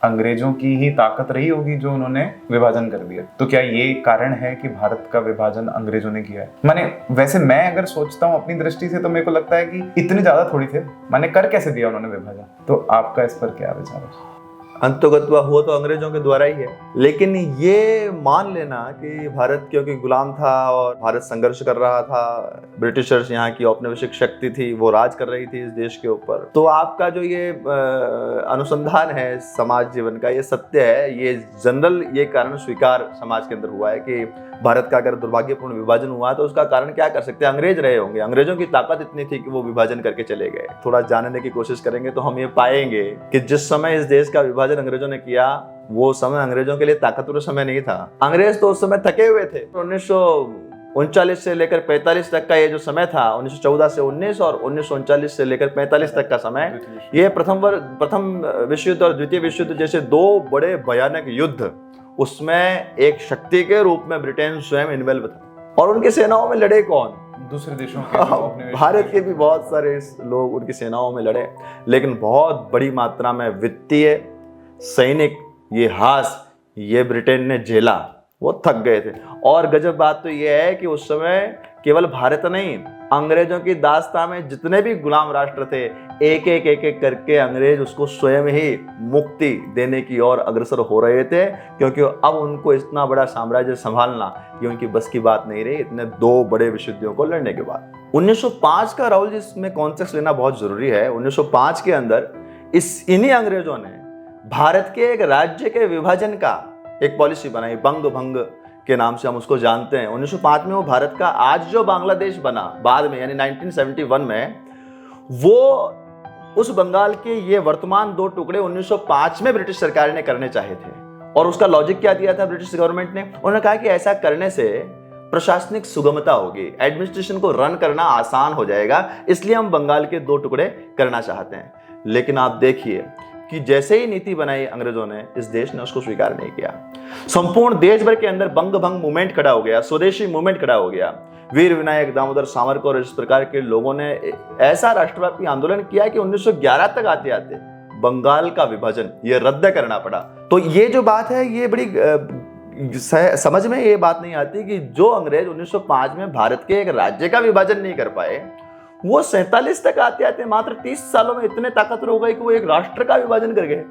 अंग्रेजों की ही ताकत रही होगी जो उन्होंने विभाजन कर दिया। तो क्या ये कारण है कि भारत का विभाजन अंग्रेजों ने किया है? माने वैसे मैं अगर सोचता हूँ अपनी दृष्टि से तो मेरे को लगता है कि इतने ज्यादा थोड़ी थे, माने कर कैसे दिया उन्होंने विभाजन? तो आपका इस पर क्या विचार है? अंततोगत्वा हुआ तो अंग्रेजों के द्वारा ही है, लेकिन ये मान लेना कि भारत क्योंकि गुलाम था और भारत संघर्ष कर रहा था, ब्रिटिशर्स यहाँ की औपनिवेशिक शक्ति थी, वो राज कर रही थी इस देश के ऊपर, तो आपका जो ये अनुसंधान है समाज जीवन का, ये सत्य है, ये जनरल ये कारण स्वीकार समाज के अंदर हुआ है कि भारत का अगर दुर्भाग्यपूर्ण विभाजन हुआ तो उसका कारण क्या कर सकते हैं? अंग्रेज रहे होंगे। अंग्रेजों की ताकत इतनी थी कि वो विभाजन करके चले गए। थोड़ा जानने की कोशिश करेंगे तो हम ये पाएंगे कि जिस समय इस देश का विभाजन अंग्रेजों ने किया, वो समय अंग्रेजों के लिए ताकतवर समय नहीं था। अंग्रेज तो उस समय थके हुए थे। 1939 से लेकर 45 तक का ये जो समय था, 1914 से 19 और 1939 से लेकर 45 तक का समय, ये प्रथम विश्व युद्ध और द्वितीय विश्व युद्ध जैसे दो बड़े भयानक युद्ध, उसमें एक शक्ति के रूप में ब्रिटेन स्वयं इन्वॉल्व था। और उनकी सेनाओं में लड़े कौन? दूसरे देशों के, भारत के भी बहुत सारे लोग उनकी सेनाओं में लड़े, लेकिन बहुत बड़ी मात्रा में वित्तीय, सैनिक, ये हास, ये ब्रिटेन ने झेला, वो थक गए थे। और गजब बात तो ये है कि उस समय केवल भारत नहीं, अंग्रेजों की दास्तां में जितने भी गुलाम राष्ट्र थे, एक एक करके अंग्रेज उसको स्वयं ही मुक्ति देने की ओर अग्रसर हो रहे थे, क्योंकि अब उनको इतना बड़ा साम्राज्य संभालना ये उनकी बस की बात नहीं रही, इतने दो बड़े विश्व युद्धों को लड़ने के बाद। 1905 का राहुल जी इसमें कॉन्टेक्स्ट लेना बहुत जरूरी है। 1905 के अंदर इन्हीं अंग्रेजों ने भारत के एक राज्य के विभाजन का एक पॉलिसी बनाई, बंग भंग के नाम से हम उसको जानते हैं। 1905 में वो भारत का आज जो बांग्लादेश बना, बाद में यानी 1971 में, वो उस बंगाल के ये वर्तमान दो टुकड़े 1905 में ब्रिटिश सरकार ने करने चाहे थे। और उसका लॉजिक क्या दिया था ब्रिटिश गवर्नमेंट ने? उन्होंने कहा कि ऐसा करने से प्रशासनिक सुगमता होगी, एडमिनिस्ट्रेशन को रन करना आसान हो जाएगा, इसलिए हम बंगाल के दो टुकड़े करना चाहते हैं। लेकिन आप देखिए कि जैसे ही नीति बनाई अंग्रेजों ने, इस देश ने उसको स्वीकार नहीं किया। संपूर्ण देश भर के अंदर बंग भंग मूवमेंट खड़ा हो गया, स्वदेशी मूवमेंट खड़ा हो गया। वीर विनायक, दामोदर सावरकर और इस प्रकार के लोगों ने ऐसा राष्ट्रव्यापी आंदोलन किया कि 1911 तक आते आते बंगाल का विभाजन ये रद्द करना पड़ा। तो ये जो बात है, ये बड़ी समझ में ये बात नहीं आती कि जो अंग्रेज 1905 में भारत के एक राज्य का विभाजन नहीं कर पाए, वो 47 तक आते आते मात्र 30 सालों में इतने ताकतवर हो गए कि वो एक राष्ट्र का विभाजन कर गए।